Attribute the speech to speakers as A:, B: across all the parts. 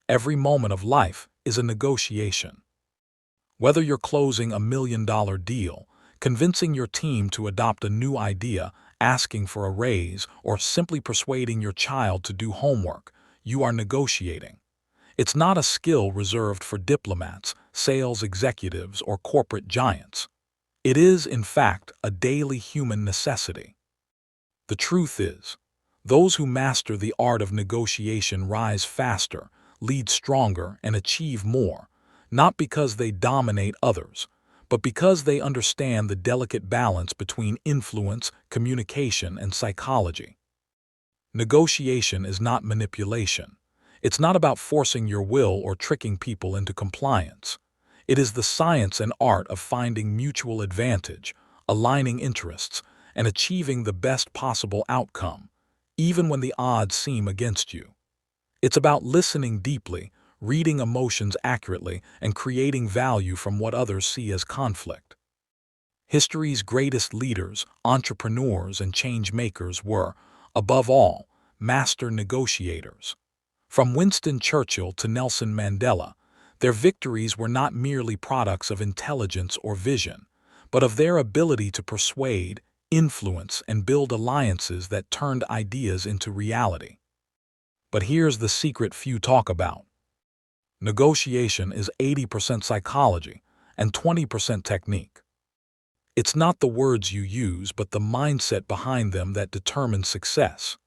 A: Every moment of life is a negotiation. Whether you're closing $1 million deal, convincing your team to adopt a new idea, asking for a raise, or simply persuading your child to do homework, you are negotiating. It's not a skill reserved for diplomats, sales executives, or corporate giants. It is, in fact, a daily human necessity. The truth is, those who master the art of negotiation rise faster, lead stronger, and achieve more, not because they dominate others, but because they understand the delicate balance between influence, communication, and psychology. Negotiation is not manipulation. It's not about forcing your will or tricking people into compliance. It is the science and art of finding mutual advantage, aligning interests, and achieving the best possible outcome, even when the odds seem against you. It's about listening deeply, reading emotions accurately, and creating value from what others see as conflict. History's greatest leaders, entrepreneurs, and change makers were, above all, master negotiators. From Winston Churchill to Nelson Mandela, their victories were not merely products of intelligence or vision, but of their ability to persuade, influence, and build alliances that turned ideas into reality. But here's the secret few talk about. Negotiation is 80% psychology and 20% technique. It's not the words you use, but the mindset behind them that determines success.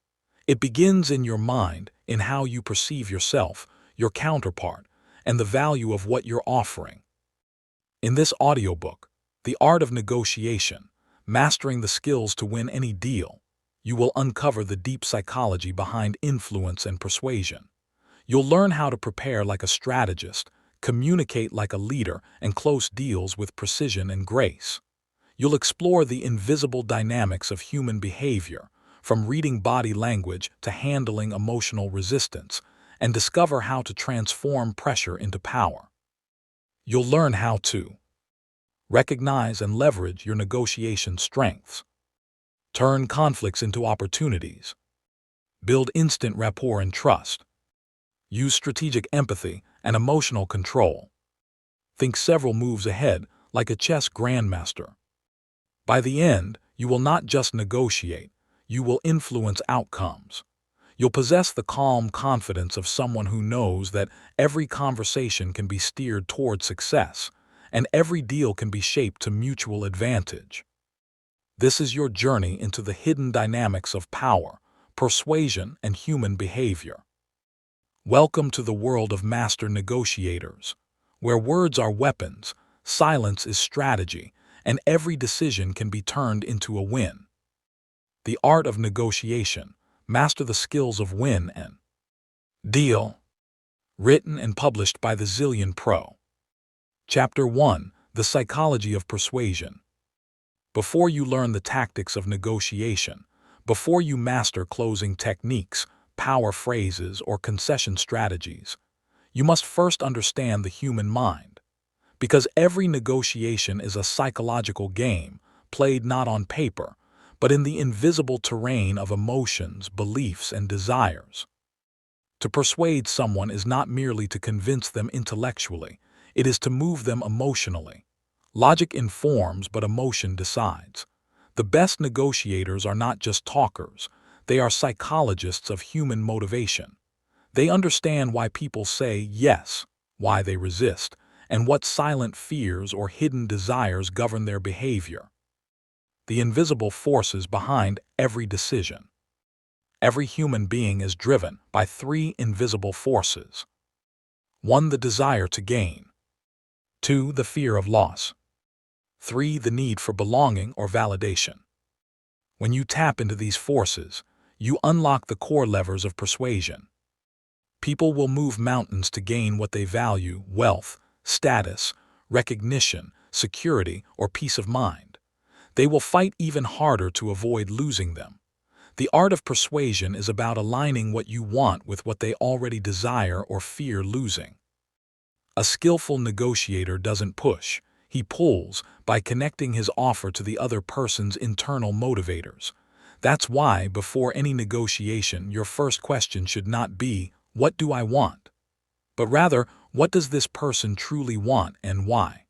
A: It begins in your mind, in how you perceive yourself, your counterpart, and the value of what you're offering. In this audiobook, The Art of Negotiation, Mastering the Skills to Win Any Deal, you will uncover the deep psychology behind influence and persuasion. You'll learn how to prepare like a strategist, communicate like a leader, and close deals with precision and grace. You'll explore the invisible dynamics of human behavior, from reading body language to handling emotional resistance, and discover how to transform pressure into power. You'll learn how to recognize and leverage your negotiation strengths, turn conflicts into opportunities, build instant rapport and trust, use strategic empathy and emotional control, think several moves ahead like a chess grandmaster. By the end, you will not just negotiate, you will influence outcomes. You'll possess the calm confidence of someone who knows that every conversation can be steered toward success, and every deal can be shaped to mutual advantage. This is your journey into the hidden dynamics of power, persuasion, and human behavior. Welcome to the world of master negotiators, where words are weapons, silence is strategy, and every decision can be turned into a win. The Art of Negotiation, Master the Skills of Win and Deal. Written and published by the Zillion Pro. Chapter 1. The Psychology of Persuasion. Before you learn the tactics of negotiation, before you master closing techniques, power phrases, or concession strategies, you must first understand the human mind. Because every negotiation is a psychological game, played not on paper, but in the invisible terrain of emotions, beliefs, and desires. To persuade someone is not merely to convince them intellectually, it is to move them emotionally. Logic informs, but emotion decides. The best negotiators are not just talkers, they are psychologists of human motivation. They understand why people say yes, why they resist, and what silent fears or hidden desires govern their behavior. The invisible forces behind every decision. Every human being is driven by 3 invisible forces. 1. The desire to gain. 2. The fear of loss. 3. The need for belonging or validation. When you tap into these forces, you unlock the core levers of persuasion. People will move mountains to gain what they value: wealth, status, recognition, security, or peace of mind. They will fight even harder to avoid losing them. The art of persuasion is about aligning what you want with what they already desire or fear losing. A skillful negotiator doesn't push, he pulls by connecting his offer to the other person's internal motivators. That's why, before any negotiation, your first question should not be, "What do I want?" but but rather, what does this person truly want and why?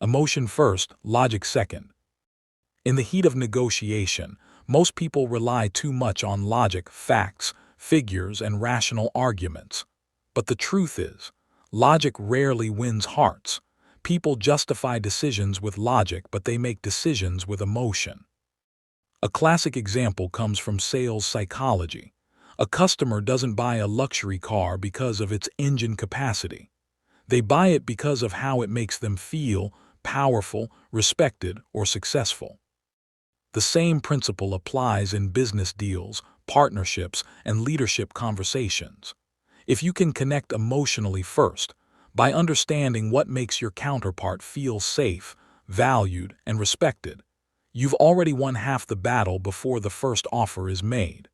A: Emotion first, logic second. In the heat of negotiation, most people rely too much on logic, facts, figures, and rational arguments. But the truth is, logic rarely wins hearts. People justify decisions with logic, but they make decisions with emotion. A classic example comes from sales psychology. A customer doesn't buy a luxury car because of its engine capacity. They buy it because of how it makes them feel powerful, respected, or successful. The same principle applies in business deals, partnerships, and leadership conversations. If you can connect emotionally first, by understanding what makes your counterpart feel safe, valued, and respected, you've already won half the battle before the first offer is made.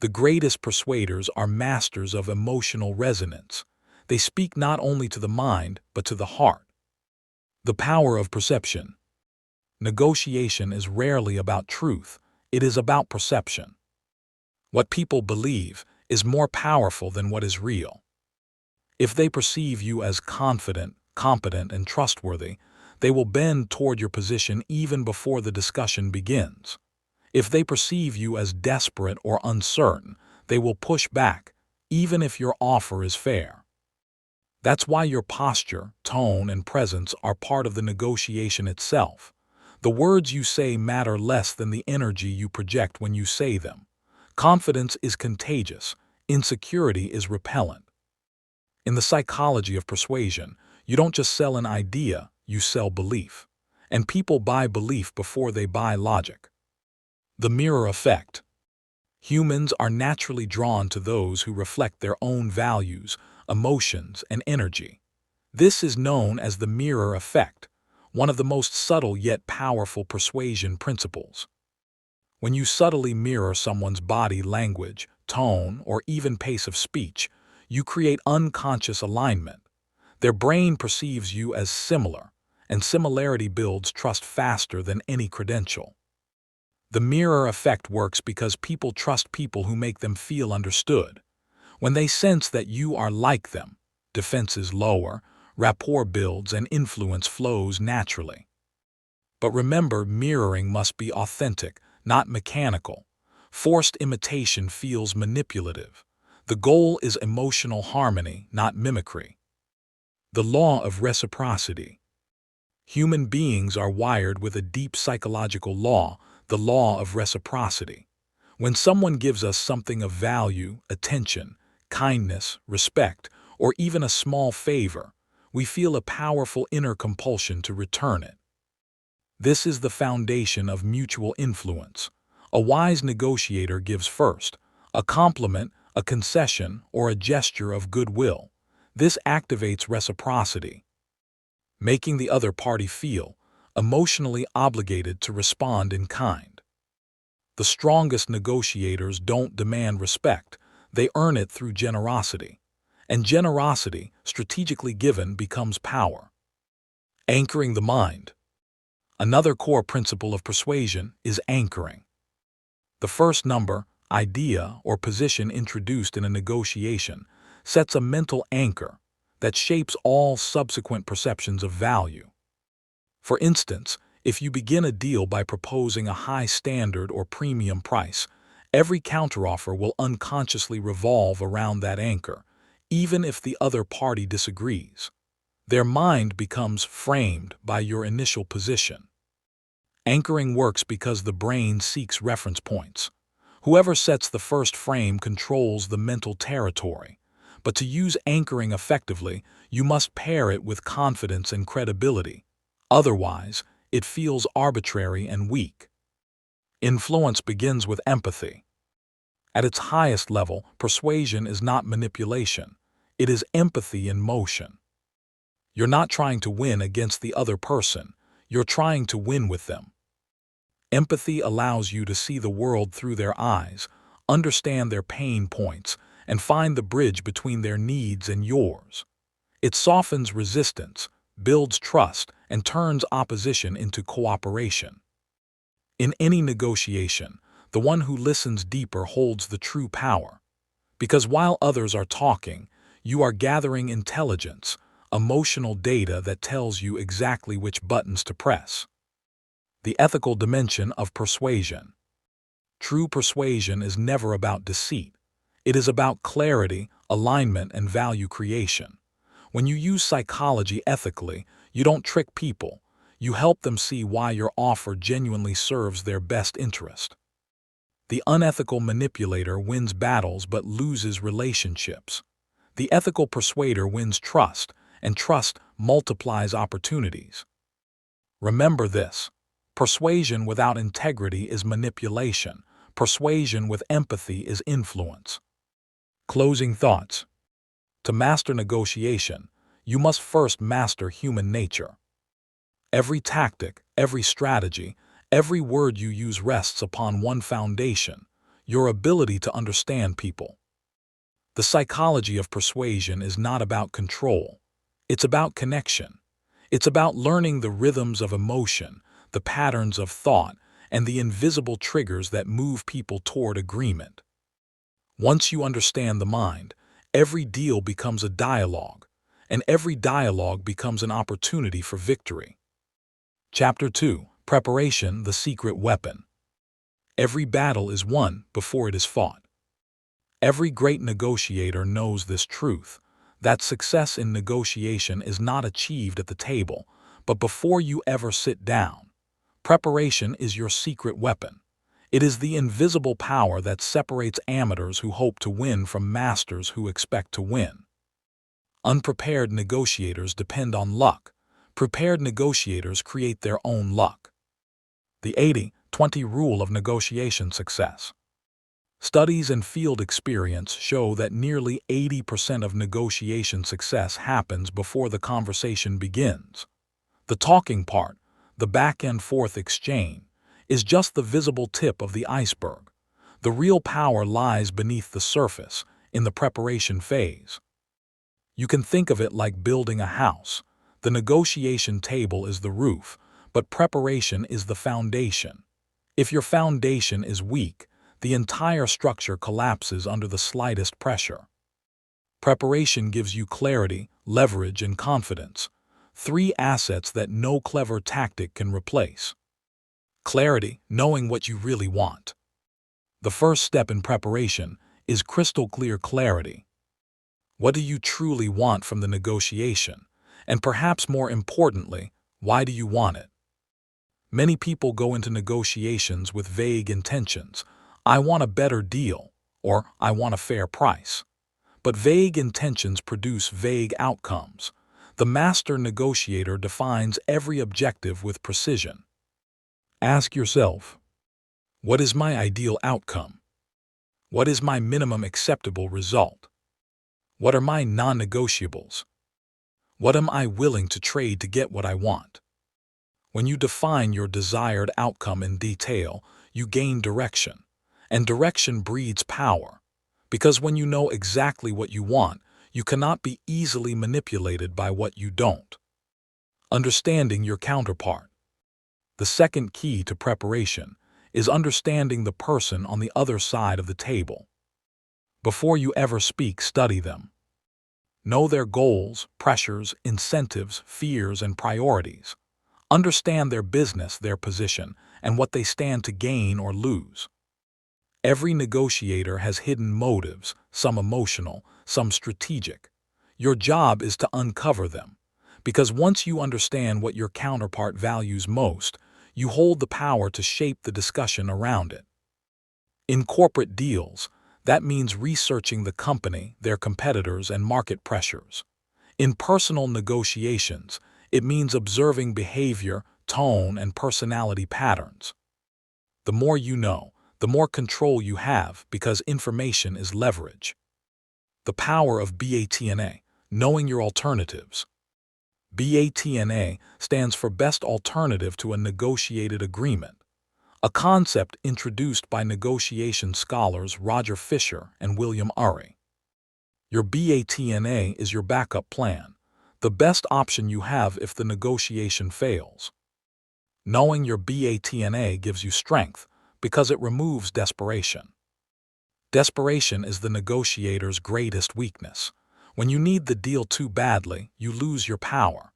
A: The greatest persuaders are masters of emotional resonance. They speak not only to the mind, but to the heart. The power of perception. Negotiation is rarely about truth, it is about perception. What people believe is more powerful than what is real. If they perceive you as confident, competent, and trustworthy, they will bend toward your position even before the discussion begins. If they perceive you as desperate or uncertain, they will push back, even if your offer is fair. That's why your posture, tone, and presence are part of the negotiation itself. The words you say matter less than the energy you project when you say them. Confidence is contagious. Insecurity is repellent. In the psychology of persuasion, you don't just sell an idea, you sell belief. And people buy belief before they buy logic. The mirror effect. Humans are naturally drawn to those who reflect their own values, emotions, and energy. This is known as the mirror effect, one of the most subtle yet powerful persuasion principles. When you subtly mirror someone's body language, tone, or even pace of speech, you create unconscious alignment. Their brain perceives you as similar, and similarity builds trust faster than any credential. The mirror effect works because people trust people who make them feel understood. When they sense that you are like them, defenses lower, rapport builds, and influence flows naturally. But remember, mirroring must be authentic, not mechanical. Forced imitation feels manipulative. The goal is emotional harmony, not mimicry. The law of reciprocity. Human beings are wired with a deep psychological law, the law of reciprocity. When someone gives us something of value, attention, kindness, respect, or even a small favor, we feel a powerful inner compulsion to return it. This is the foundation of mutual influence. A wise negotiator gives first, a compliment, a concession, or a gesture of goodwill. This activates reciprocity, making the other party feel emotionally obligated to respond in kind. The strongest negotiators don't demand respect, they earn it through generosity. And generosity, strategically given, becomes power. Anchoring the mind. Another core principle of persuasion is anchoring. The first number, idea, or position introduced in a negotiation sets a mental anchor that shapes all subsequent perceptions of value. For instance, if you begin a deal by proposing a high standard or premium price, every counteroffer will unconsciously revolve around that anchor, even if the other party disagrees. Their mind becomes framed by your initial position. Anchoring works because the brain seeks reference points. Whoever sets the first frame controls the mental territory. But to use anchoring effectively, you must pair it with confidence and credibility. Otherwise, it feels arbitrary and weak. Influence begins with empathy. At its highest level, persuasion is not manipulation. It is empathy in motion. You're not trying to win against the other person. You're trying to win with them. Empathy allows you to see the world through their eyes, understand their pain points, and find the bridge between their needs and yours. It softens resistance, builds trust, and turns opposition into cooperation. In any negotiation, the one who listens deeper holds the true power. Because while others are talking, You are gathering intelligence, emotional data that tells you exactly which buttons to press. The ethical dimension of persuasion. True persuasion is never about deceit. It is about clarity, alignment, and value creation. When you use psychology ethically, you don't trick people. You help them see why your offer genuinely serves their best interest. The unethical manipulator wins battles but loses relationships. The ethical persuader wins trust, and trust multiplies opportunities. Remember this: persuasion without integrity is manipulation. Persuasion with empathy is influence. Closing thoughts. To master negotiation, you must first master human nature. Every tactic, every strategy, every word you use rests upon one foundation: your ability to understand people. The psychology of persuasion is not about control. It's about connection. It's about learning the rhythms of emotion, the patterns of thought, and the invisible triggers that move people toward agreement. Once you understand the mind, every deal becomes a dialogue, and every dialogue becomes an opportunity for victory. Chapter 2: Preparation, the Secret Weapon. Every battle is won before it is fought. Every great negotiator knows this truth, that success in negotiation is not achieved at the table, but before you ever sit down. Preparation is your secret weapon. It is the invisible power that separates amateurs who hope to win from masters who expect to win. Unprepared negotiators depend on luck. Prepared negotiators create their own luck. The 80-20 rule of negotiation success. Studies and field experience show that nearly 80% of negotiation success happens before the conversation begins. The talking part, the back-and-forth exchange, is just the visible tip of the iceberg. The real power lies beneath the surface, in the preparation phase. You can think of it like building a house. The negotiation table is the roof, but preparation is the foundation. If your foundation is weak, the entire structure collapses under the slightest pressure. Preparation gives you clarity, leverage, and confidence, three assets that no clever tactic can replace. Clarity, knowing what you really want. The first step in preparation is crystal clear clarity. What do you truly want from the negotiation? And perhaps more importantly, why do you want it? Many people go into negotiations with vague intentions. I want a better deal, or I want a fair price. But vague intentions produce vague outcomes. The master negotiator defines every objective with precision. Ask yourself, what is my ideal outcome? What is my minimum acceptable result? What are my non-negotiables? What am I willing to trade to get what I want? When you define your desired outcome in detail, you gain direction. And direction breeds power. Because when you know exactly what you want, you cannot be easily manipulated by what you don't. Understanding your counterpart. The second key to preparation is understanding the person on the other side of the table. Before you ever speak, study them. Know their goals, pressures, incentives, fears, and priorities. Understand their business, their position, and what they stand to gain or lose. Every negotiator has hidden motives, some emotional, some strategic. Your job is to uncover them, because once you understand what your counterpart values most, you hold the power to shape the discussion around it. In corporate deals, that means researching the company, their competitors, and market pressures. In personal negotiations, it means observing behavior, tone, and personality patterns. The more you know, the more control you have, because information is leverage. The power of BATNA, knowing your alternatives. BATNA stands for Best Alternative to a Negotiated Agreement, a concept introduced by negotiation scholars Roger Fisher and William Ury. Your BATNA is your backup plan, the best option you have if the negotiation fails. Knowing your BATNA gives you strength because it removes desperation. Desperation is the negotiator's greatest weakness. When you need the deal too badly, you lose your power.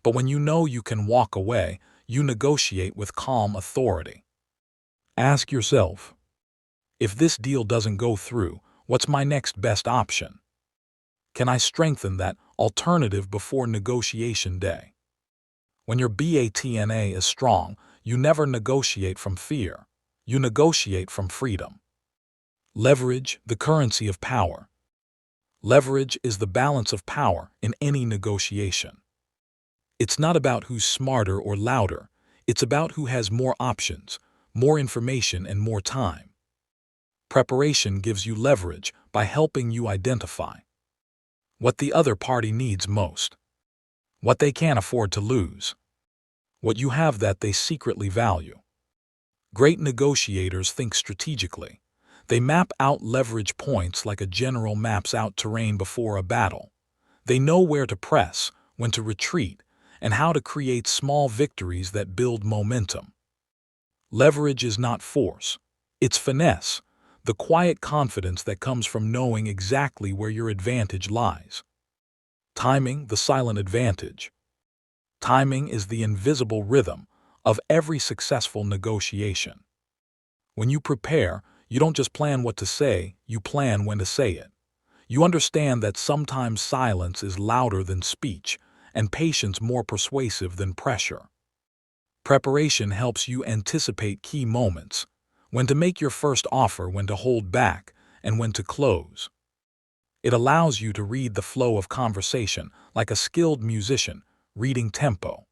A: But when you know you can walk away, you negotiate with calm authority. Ask yourself, if this deal doesn't go through, what's my next best option? Can I strengthen that alternative before negotiation day? When your BATNA is strong, you never negotiate from fear. You negotiate from freedom. Leverage, the currency of power. Leverage is the balance of power in any negotiation. It's not about who's smarter or louder. It's about who has more options, more information, and more time. Preparation gives you leverage by helping you identify what the other party needs most, what they can't afford to lose, what you have that they secretly value. Great negotiators think strategically. They map out leverage points like a general maps out terrain before a battle. They know where to press, when to retreat, and how to create small victories that build momentum. Leverage is not force. It's finesse, the quiet confidence that comes from knowing exactly where your advantage lies. Timing, the silent advantage. Timing is the invisible rhythm of every successful negotiation. When you prepare, you don't just plan what to say, you plan when to say it. You understand that sometimes silence is louder than speech, and patience more persuasive than pressure. Preparation helps you anticipate key moments, when to make your first offer, when to hold back, and when to close. It allows you to read the flow of conversation like a skilled musician, reading tempo.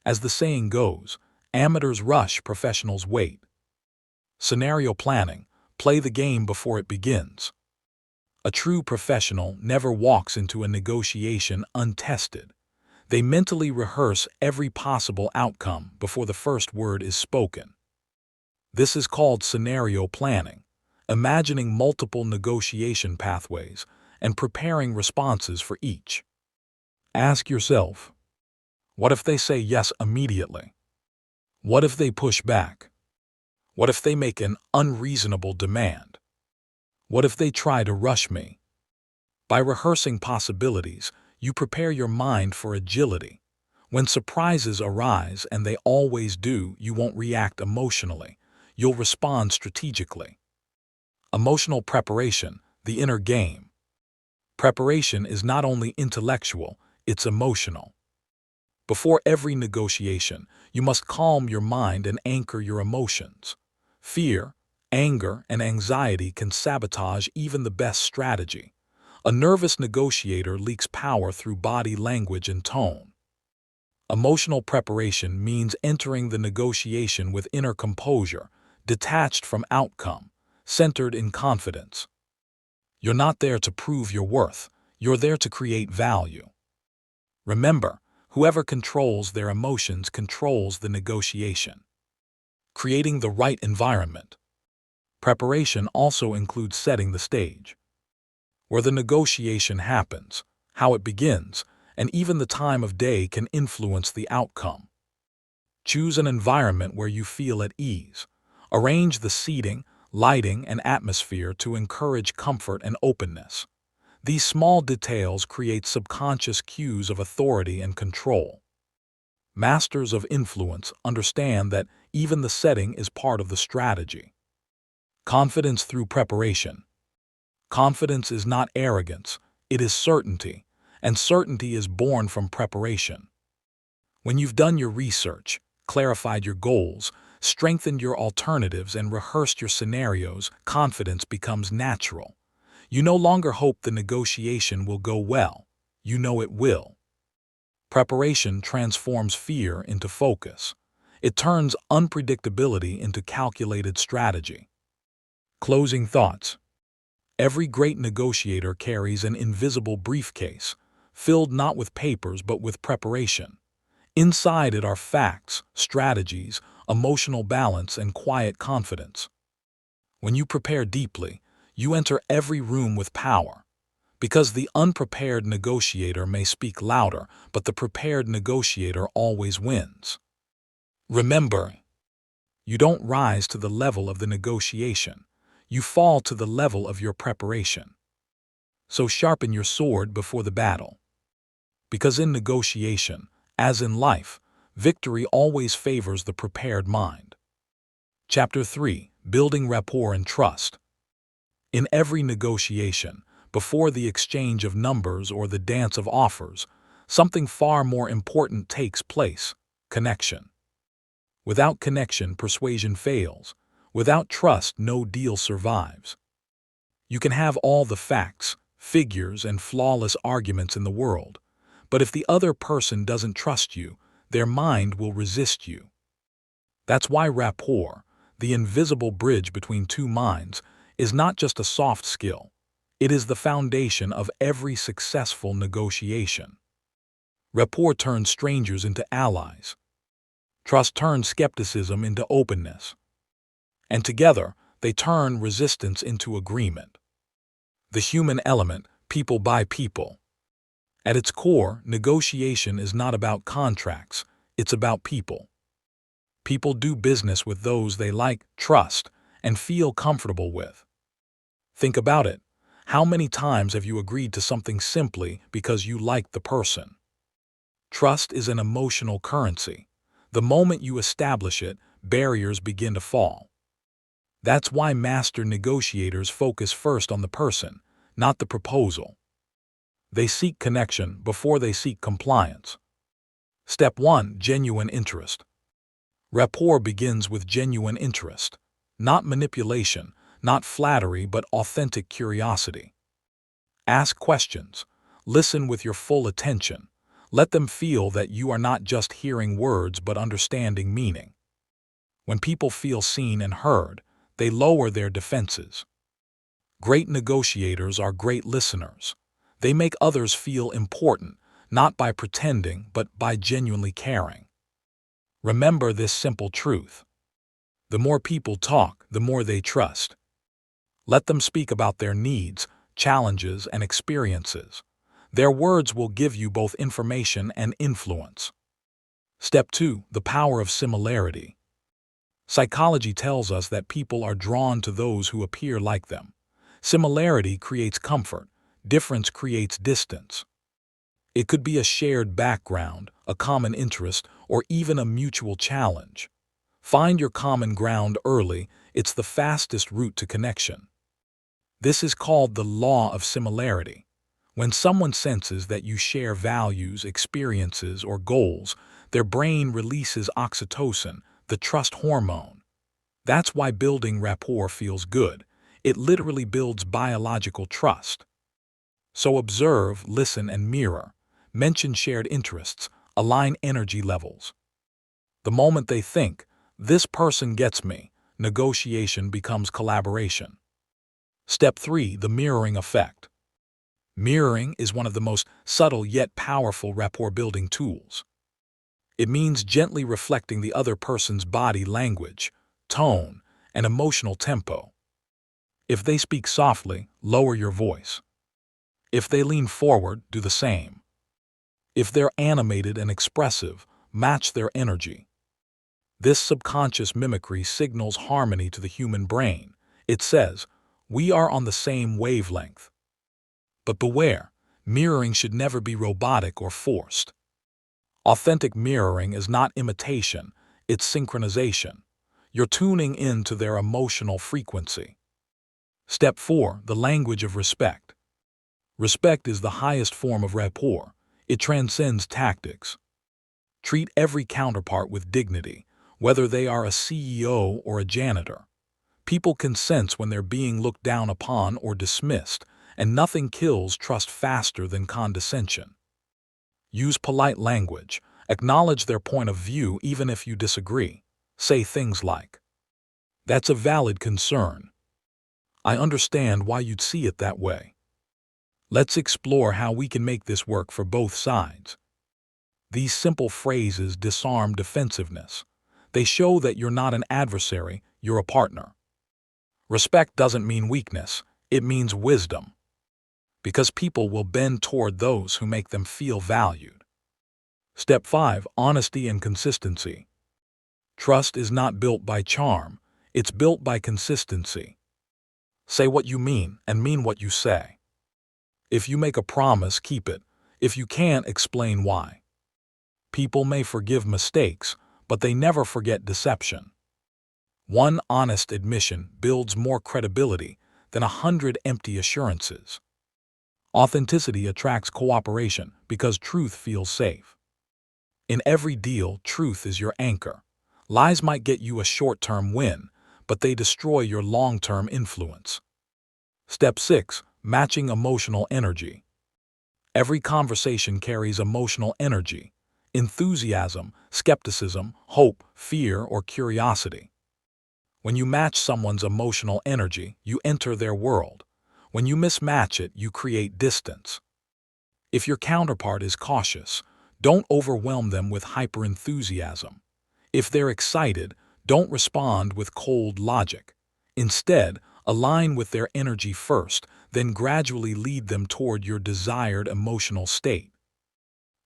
A: As the saying goes, amateurs rush, professionals wait. Scenario planning, play the game before it begins. A true professional never walks into a negotiation untested. They mentally rehearse every possible outcome before the first word is spoken. This is called scenario planning, imagining multiple negotiation pathways and preparing responses for each. Ask yourself, what if they say yes immediately? What if they push back? What if they make an unreasonable demand? What if they try to rush me? By rehearsing possibilities, you prepare your mind for agility. When surprises arise, and they always do, you won't react emotionally. You'll respond strategically. Emotional preparation, the inner game. Preparation is not only intellectual, it's emotional. Before every negotiation, you must calm your mind and anchor your emotions. Fear, anger, and anxiety can sabotage even the best strategy. A nervous negotiator leaks power through body language and tone. Emotional preparation means entering the negotiation with inner composure, detached from outcome, centered in confidence. You're not there to prove your worth, you're there to create value. Remember, whoever controls their emotions controls the negotiation. Creating the right environment. Preparation also includes setting the stage. Where the negotiation happens, how it begins, and even the time of day can influence the outcome. Choose an environment where you feel at ease. Arrange the seating, lighting, and atmosphere to encourage comfort and openness. These small details create subconscious cues of authority and control. Masters of influence understand that even the setting is part of the strategy. Confidence through preparation. Confidence is not arrogance, it is certainty, and certainty is born from preparation. When you've done your research, clarified your goals, strengthened your alternatives, and rehearsed your scenarios, confidence becomes natural. You no longer hope the negotiation will go well. You know it will. Preparation transforms fear into focus. It turns unpredictability into calculated strategy. Closing thoughts. Every great negotiator carries an invisible briefcase, filled not with papers but with preparation. Inside it are facts, strategies, emotional balance, and quiet confidence. When you prepare deeply, you enter every room with power. Because the unprepared negotiator may speak louder, but the prepared negotiator always wins. Remember, you don't rise to the level of the negotiation. You fall to the level of your preparation. So sharpen your sword before the battle. Because in negotiation, as in life, victory always favors the prepared mind. Chapter 3. Building Rapport and Trust. In every negotiation, before the exchange of numbers or the dance of offers, something far more important takes place: connection. Without connection, persuasion fails. Without trust, no deal survives. You can have all the facts, figures, and flawless arguments in the world, but if the other person doesn't trust you, their mind will resist you. That's why rapport, the invisible bridge between two minds, is not just a soft skill. It is the foundation of every successful negotiation. Rapport turns strangers into allies. Trust turns skepticism into openness. And together, they turn resistance into agreement. The human element, people by people. At its core, negotiation is not about contracts, it's about people. People do business with those they like, trust, and feel comfortable with. Think about it. How many times have you agreed to something simply because you like the person? Trust is an emotional currency. The moment you establish it, barriers begin to fall. That's why master negotiators focus first on the person, not the proposal. They seek connection before they seek compliance. Step 1. Genuine interest. Rapport begins with genuine interest. Not manipulation, not flattery, but authentic curiosity. Ask questions. Listen with your full attention. Let them feel that you are not just hearing words but understanding meaning. When people feel seen and heard, they lower their defenses. Great negotiators are great listeners. They make others feel important, not by pretending but by genuinely caring. Remember this simple truth. The more people talk, the more they trust. Let them speak about their needs, challenges, and experiences. Their words will give you both information and influence. Step 2. The power of similarity. Psychology tells us that people are drawn to those who appear like them. Similarity creates comfort. Difference creates distance. It could be a shared background, a common interest, or even a mutual challenge. Find your common ground early. It's the fastest route to connection. This is called the law of similarity. When someone senses that you share values, experiences, or goals, their brain releases oxytocin, the trust hormone. That's why building rapport feels good. It literally builds biological trust. So observe, listen, and mirror. Mention shared interests. Align energy levels. The moment they think, "This person gets me," negotiation becomes collaboration. Step 3. The mirroring effect. Mirroring is one of the most subtle yet powerful rapport-building tools. It means gently reflecting the other person's body language, tone, and emotional tempo. If they speak softly, lower your voice. If they lean forward, do the same. If they're animated and expressive, match their energy. This subconscious mimicry signals harmony to the human brain. It says, "We are on the same wavelength." But beware, mirroring should never be robotic or forced. Authentic mirroring is not imitation, it's synchronization. You're tuning in to their emotional frequency. Step 4. The language of respect. Respect is the highest form of rapport. It transcends tactics. Treat every counterpart with dignity, whether they are a CEO or a janitor. People can sense when they're being looked down upon or dismissed, and nothing kills trust faster than condescension. Use polite language. Acknowledge their point of view even if you disagree. Say things like, "That's a valid concern. I understand why you'd see it that way. Let's explore how we can make this work for both sides." These simple phrases disarm defensiveness. They show that you're not an adversary, you're a partner. Respect doesn't mean weakness, it means wisdom. Because people will bend toward those who make them feel valued. Step 5. Honesty and consistency. Trust is not built by charm, it's built by consistency. Say what you mean and mean what you say. If you make a promise, keep it. If you can't, explain why. People may forgive mistakes, but they never forget deception. One honest admission builds more credibility than 100 empty assurances. Authenticity attracts cooperation because truth feels safe. In every deal, truth is your anchor. Lies might get you a short-term win, but they destroy your long-term influence. Step 6. Matching emotional energy. Every conversation carries emotional energy: enthusiasm, skepticism, hope, fear, or curiosity. When you match someone's emotional energy, you enter their world. When you mismatch it, you create distance. If your counterpart is cautious, don't overwhelm them with hyper-enthusiasm. If they're excited, don't respond with cold logic. Instead, align with their energy first, then gradually lead them toward your desired emotional state.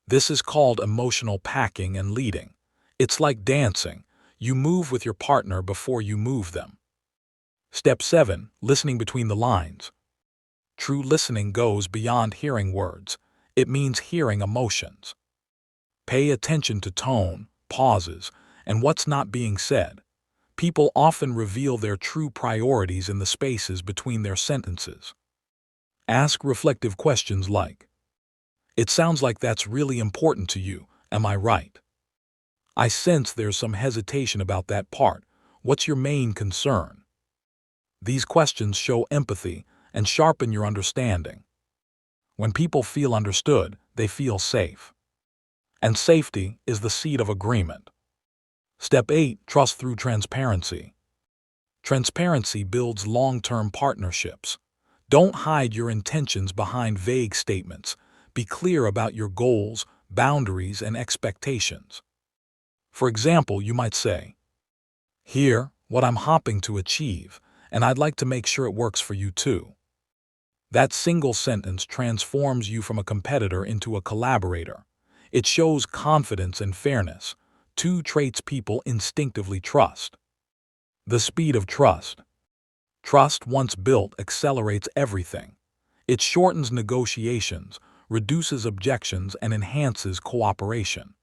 A: This is called emotional packing and leading. It's like dancing. You move with your partner before you move them. Step 7. Listening between the lines. True listening goes beyond hearing words. It means hearing emotions. Pay attention to tone, pauses, and what's not being said. People often reveal their true priorities in the spaces between their sentences. Ask reflective questions like, "It sounds like that's really important to you, am I right? I sense there's some hesitation about that part. What's your main concern?" These questions show empathy and sharpen your understanding. When people feel understood, they feel safe. And safety is the seed of agreement. Step 8. Trust through transparency. Transparency builds long-term partnerships. Don't hide your intentions behind vague statements. Be clear about your goals, boundaries, and expectations. For example, you might say, "Here, what I'm hoping to achieve, and I'd like to make sure it works for you too." That single sentence transforms you from a competitor into a collaborator. It shows confidence and fairness, two traits people instinctively trust. The speed of trust. Trust, once built, accelerates everything. It shortens negotiations, reduces objections, and enhances cooperation.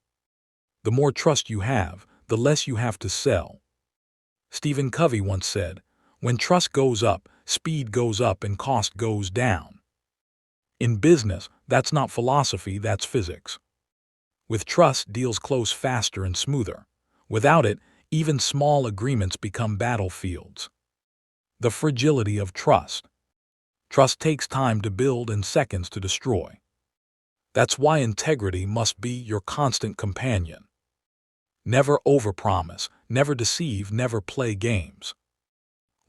A: The more trust you have, the less you have to sell. Stephen Covey once said, "When trust goes up, speed goes up and cost goes down." In business, that's not philosophy, that's physics. With trust, deals close faster and smoother. Without it, even small agreements become battlefields. The fragility of trust. Trust takes time to build and seconds to destroy. That's why integrity must be your constant companion. Never overpromise, never deceive, never play games.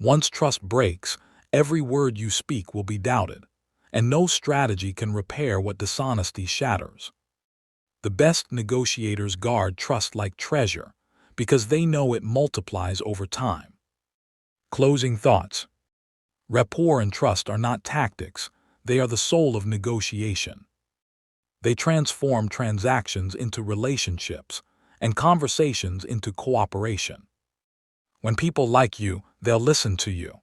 A: Once trust breaks, every word you speak will be doubted, and no strategy can repair what dishonesty shatters. The best negotiators guard trust like treasure because they know it multiplies over time. Closing thoughts. Rapport and trust are not tactics, they are the soul of negotiation. They transform transactions into relationships and conversations into cooperation. When people like you, they'll listen to you.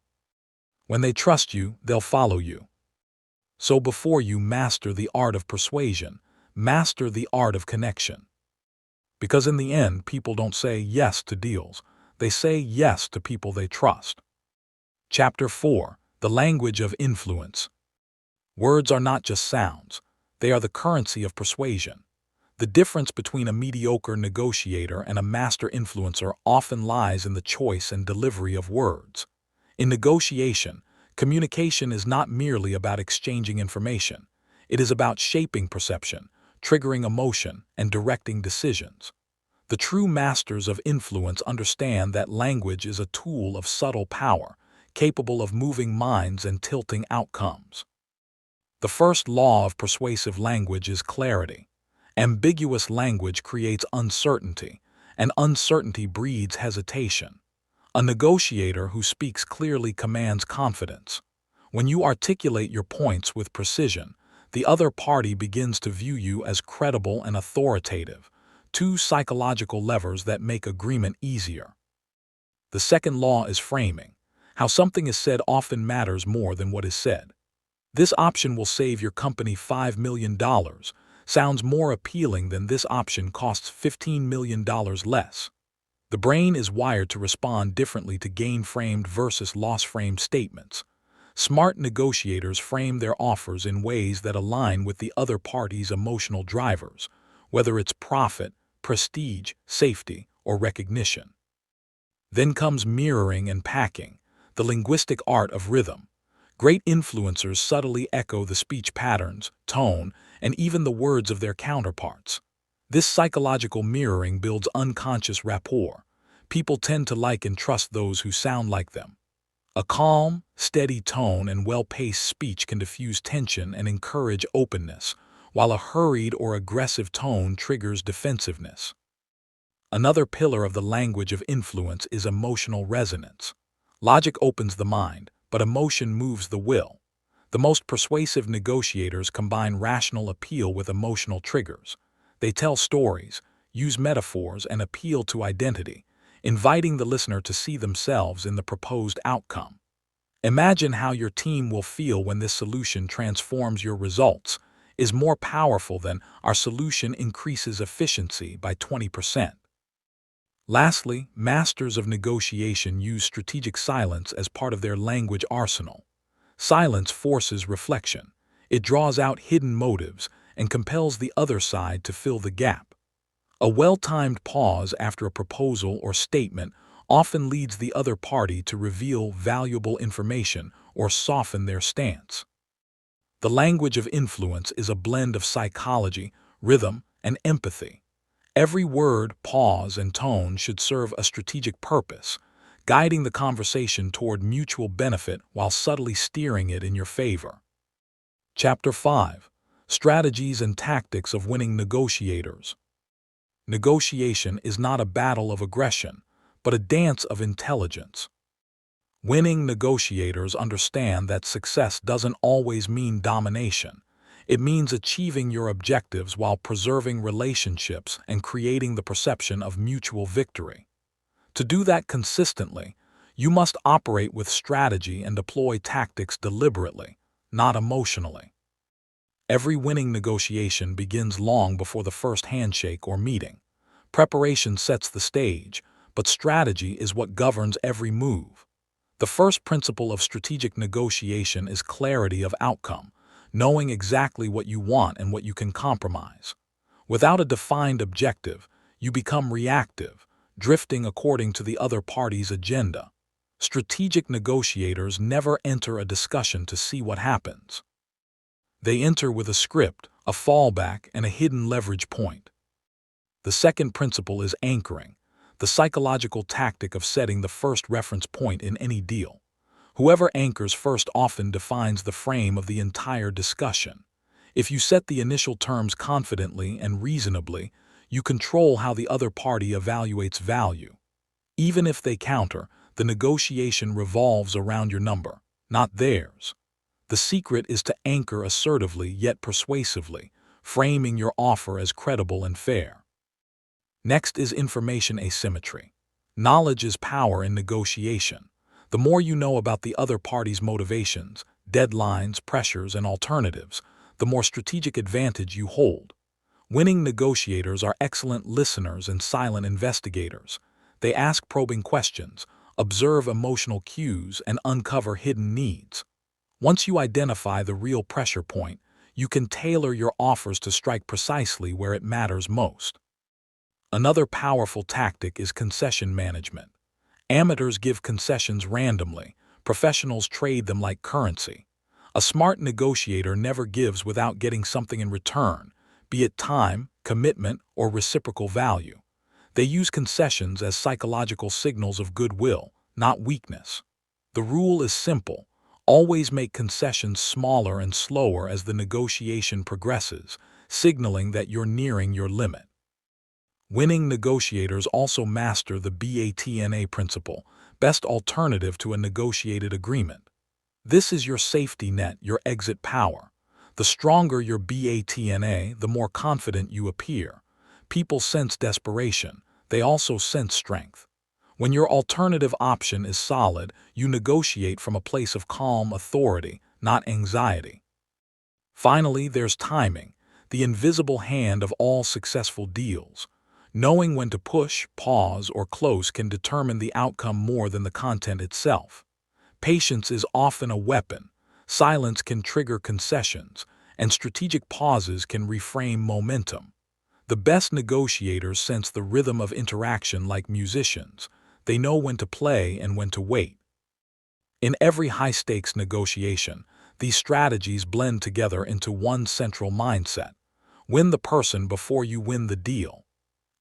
A: When they trust you, they'll follow you. So before you master the art of persuasion, master the art of connection. Because in the end, people don't say yes to deals, they say yes to people they trust. Chapter 4. The Language of Influence. Words are not just sounds, they are the currency of persuasion. The difference between a mediocre negotiator and a master influencer often lies in the choice and delivery of words. In negotiation, communication is not merely about exchanging information. It is about shaping perception, triggering emotion, and directing decisions. The true masters of influence understand that language is a tool of subtle power, capable of moving minds and tilting outcomes. The first law of persuasive language is clarity. Ambiguous language creates uncertainty, and uncertainty breeds hesitation. A negotiator who speaks clearly commands confidence. When you articulate your points with precision, the other party begins to view you as credible and authoritative, two psychological levers that make agreement easier. The second law is framing. How something is said often matters more than what is said. This option will save your company $5 million sounds more appealing than this option costs $15 million less. The brain is wired to respond differently to gain-framed versus loss-framed statements. Smart negotiators frame their offers in ways that align with the other party's emotional drivers, whether it's profit, prestige, safety, or recognition. Then comes mirroring and packing, the linguistic art of rhythm. Great influencers subtly echo the speech patterns, tone, and even the words of their counterparts. This psychological mirroring builds unconscious rapport. People tend to like and trust those who sound like them. A calm, steady tone and well-paced speech can diffuse tension and encourage openness, while a hurried or aggressive tone triggers defensiveness. Another pillar of the language of influence is emotional resonance. Logic opens the mind, but emotion moves the will. The most persuasive negotiators combine rational appeal with emotional triggers. They tell stories, use metaphors, and appeal to identity, inviting the listener to see themselves in the proposed outcome. Imagine how your team will feel when this solution transforms your results, is more powerful than our solution increases efficiency by 20%. Lastly, masters of negotiation use strategic silence as part of their language arsenal. Silence forces reflection. It draws out hidden motives and compels the other side to fill the gap. A well-timed pause after a proposal or statement often leads the other party to reveal valuable information or soften their stance. The language of influence is a blend of psychology, rhythm, and empathy. Every word, pause, and tone should serve a strategic purpose, guiding the conversation toward mutual benefit while subtly steering it in your favor. Chapter 5. Strategies and Tactics of Winning Negotiators. Negotiation is not a battle of aggression, but a dance of intelligence. Winning negotiators understand that success doesn't always mean domination. It means achieving your objectives while preserving relationships and creating the perception of mutual victory. To do that consistently, you must operate with strategy and deploy tactics deliberately, not emotionally. Every winning negotiation begins long before the first handshake or meeting. Preparation sets the stage, but strategy is what governs every move. The first principle of strategic negotiation is clarity of outcome, knowing exactly what you want and what you can compromise. Without a defined objective, you become reactive, drifting according to the other party's agenda. Strategic negotiators never enter a discussion to see what happens. They enter with a script, a fallback, and a hidden leverage point. The second principle is anchoring, the psychological tactic of setting the first reference point in any deal. Whoever anchors first often defines the frame of the entire discussion. If you set the initial terms confidently and reasonably, you control how the other party evaluates value. Even if they counter, the negotiation revolves around your number, not theirs. The secret is to anchor assertively yet persuasively, framing your offer as credible and fair. Next is information asymmetry. Knowledge is power in negotiation. The more you know about the other party's motivations, deadlines, pressures, and alternatives, the more strategic advantage you hold. Winning negotiators are excellent listeners and silent investigators. They ask probing questions, observe emotional cues, and uncover hidden needs. Once you identify the real pressure point, you can tailor your offers to strike precisely where it matters most. Another powerful tactic is concession management. Amateurs give concessions randomly, professionals trade them like currency. A smart negotiator never gives without getting something in return, be it time, commitment, or reciprocal value. They use concessions as psychological signals of goodwill, not weakness. The rule is simple. Always make concessions smaller and slower as the negotiation progresses, signaling that you're nearing your limit. Winning negotiators also master the BATNA principle, best alternative to a negotiated agreement. This is your safety net, your exit power. The stronger your BATNA, the more confident you appear. People sense desperation. They also sense strength. When your alternative option is solid, you negotiate from a place of calm authority, not anxiety. Finally, there's timing, the invisible hand of all successful deals. Knowing when to push, pause, or close can determine the outcome more than the content itself. Patience is often a weapon, silence can trigger concessions, and strategic pauses can reframe momentum. The best negotiators sense the rhythm of interaction like musicians. They know when to play and when to wait. In every high-stakes negotiation, these strategies blend together into one central mindset. Win the person before you win the deal.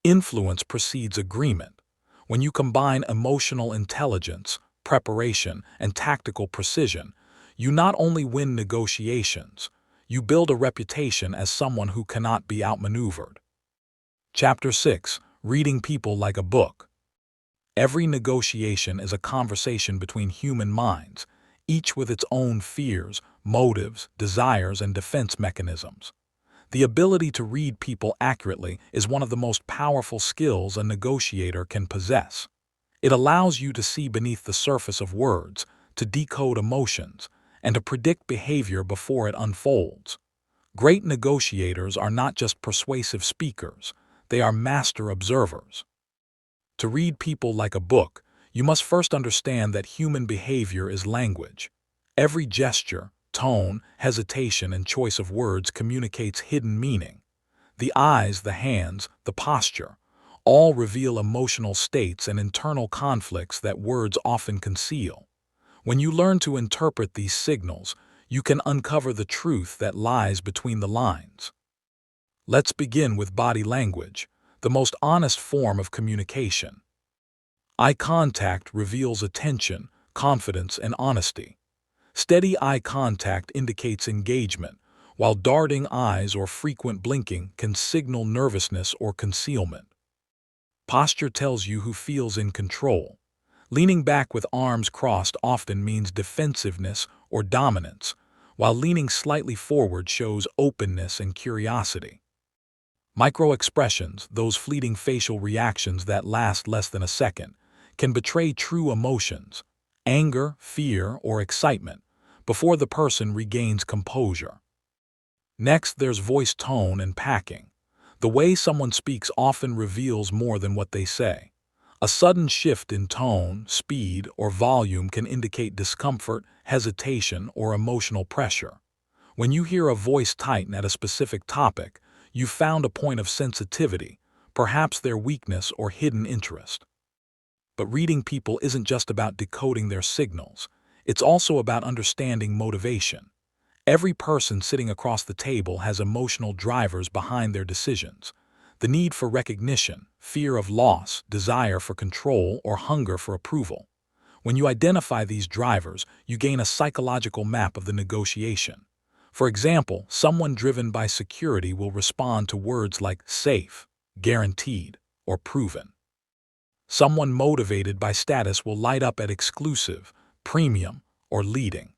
A: Influence precedes agreement. When you combine emotional intelligence, preparation, and tactical precision, you not only win negotiations, you build a reputation as someone who cannot be outmaneuvered. Chapter 6. Reading People Like a Book. Every negotiation is a conversation between human minds, each with its own fears, motives, desires, and defense mechanisms. The ability to read people accurately is one of the most powerful skills a negotiator can possess. It allows you to see beneath the surface of words, to decode emotions, and to predict behavior before it unfolds. Great negotiators are not just persuasive speakers, they are master observers. To read people like a book, you must first understand that human behavior is language. Every gesture, tone, hesitation, and choice of words communicates hidden meaning. The eyes, the hands, the posture, all reveal emotional states and internal conflicts that words often conceal. When you learn to interpret these signals, you can uncover the truth that lies between the lines. Let's begin with body language, the most honest form of communication. Eye contact reveals attention, confidence, and honesty. Steady eye contact indicates engagement, while darting eyes or frequent blinking can signal nervousness or concealment. Posture tells you who feels in control. Leaning back with arms crossed often means defensiveness or dominance, while leaning slightly forward shows openness and curiosity. Micro-expressions, those fleeting facial reactions that last less than a second, can betray true emotions, anger, fear, or excitement, before the person regains composure. Next, there's voice tone and packing. The way someone speaks often reveals more than what they say. A sudden shift in tone, speed, or volume can indicate discomfort, hesitation, or emotional pressure. When you hear a voice tighten at a specific topic, you've found a point of sensitivity, perhaps their weakness or hidden interest. But reading people isn't just about decoding their signals. It's also about understanding motivation. Every person sitting across the table has emotional drivers behind their decisions. The need for recognition, fear of loss, desire for control, or hunger for approval. When you identify these drivers, you gain a psychological map of the negotiation. For example, someone driven by security will respond to words like safe, guaranteed, or proven. Someone motivated by status will light up at exclusive, premium, or leading.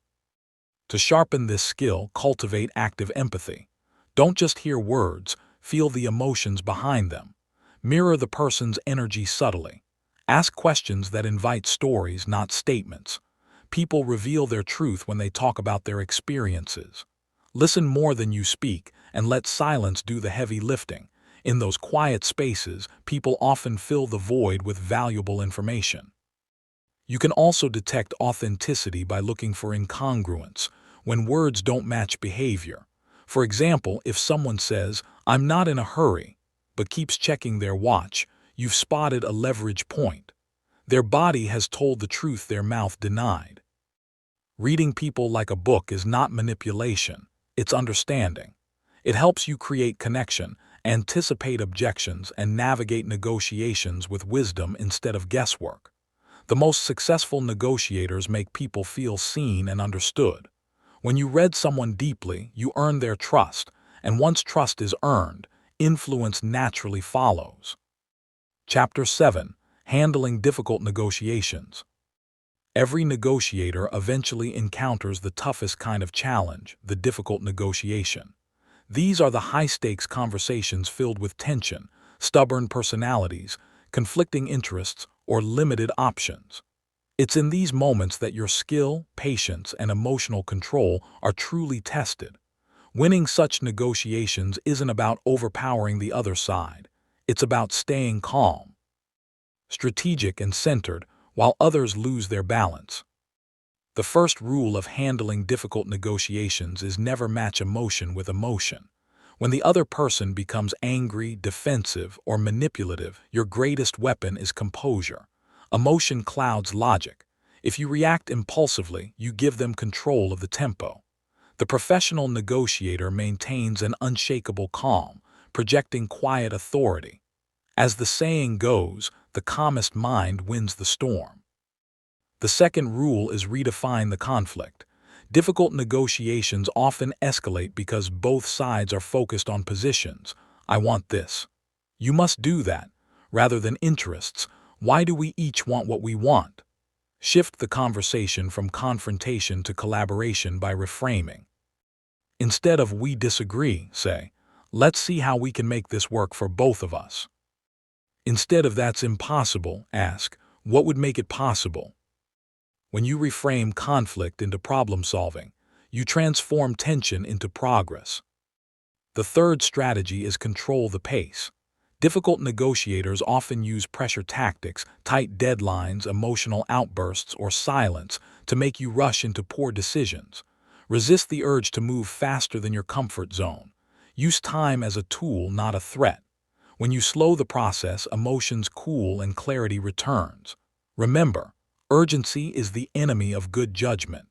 A: To sharpen this skill, cultivate active empathy. Don't just hear words, feel the emotions behind them. Mirror the person's energy subtly. Ask questions that invite stories, not statements. People reveal their truth when they talk about their experiences. Listen more than you speak, and let silence do the heavy lifting. In those quiet spaces, people often fill the void with valuable information. You can also detect authenticity by looking for incongruence, when words don't match behavior. For example, if someone says, "I'm not in a hurry," but keeps checking their watch, you've spotted a leverage point. Their body has told the truth their mouth denied. Reading people like a book is not manipulation, it's understanding. It helps you create connection, anticipate objections, and navigate negotiations with wisdom instead of guesswork. The most successful negotiators make people feel seen and understood. When you read someone deeply, you earn their trust, and once trust is earned, influence naturally follows. Chapter 7. Handling Difficult Negotiations. Every negotiator eventually encounters the toughest kind of challenge, the difficult negotiation. These are the high-stakes conversations filled with tension, stubborn personalities, conflicting interests, or limited options. It's in these moments that your skill, patience, and emotional control are truly tested. Winning such negotiations isn't about overpowering the other side. It's about staying calm, strategic, and centered while others lose their balance. The first rule of handling difficult negotiations is never match emotion with emotion. When the other person becomes angry, defensive, or manipulative, your greatest weapon is composure. Emotion clouds logic. If you react impulsively, you give them control of the tempo. The professional negotiator maintains an unshakable calm, projecting quiet authority. As the saying goes, the calmest mind wins the storm. The second rule is redefine the conflict. Difficult negotiations often escalate because both sides are focused on positions. I want this. You must do that. Rather than interests, why do we each want what we want? Shift the conversation from confrontation to collaboration by reframing. Instead of we disagree, say, let's see how we can make this work for both of us. Instead of that's impossible, ask, what would make it possible? When you reframe conflict into problem solving, you transform tension into progress. The third strategy is control the pace. Difficult negotiators often use pressure tactics, tight deadlines, emotional outbursts, or silence to make you rush into poor decisions. Resist the urge to move faster than your comfort zone. Use time as a tool, not a threat. When you slow the process, emotions cool and clarity returns. Remember, urgency is the enemy of good judgment.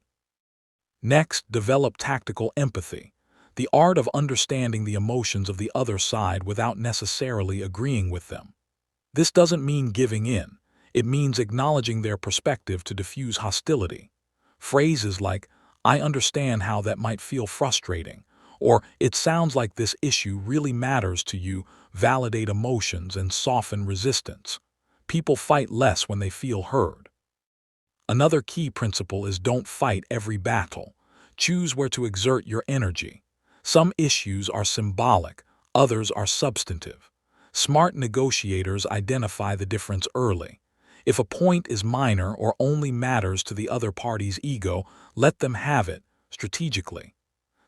A: Next, develop tactical empathy, the art of understanding the emotions of the other side without necessarily agreeing with them. This doesn't mean giving in. It means acknowledging their perspective to diffuse hostility. Phrases like, I understand how that might feel frustrating, or it sounds like this issue really matters to you, validate emotions and soften resistance. People fight less when they feel heard. Another key principle is don't fight every battle. Choose where to exert your energy. Some issues are symbolic, others are substantive. Smart negotiators identify the difference early. If a point is minor or only matters to the other party's ego, let them have it, strategically.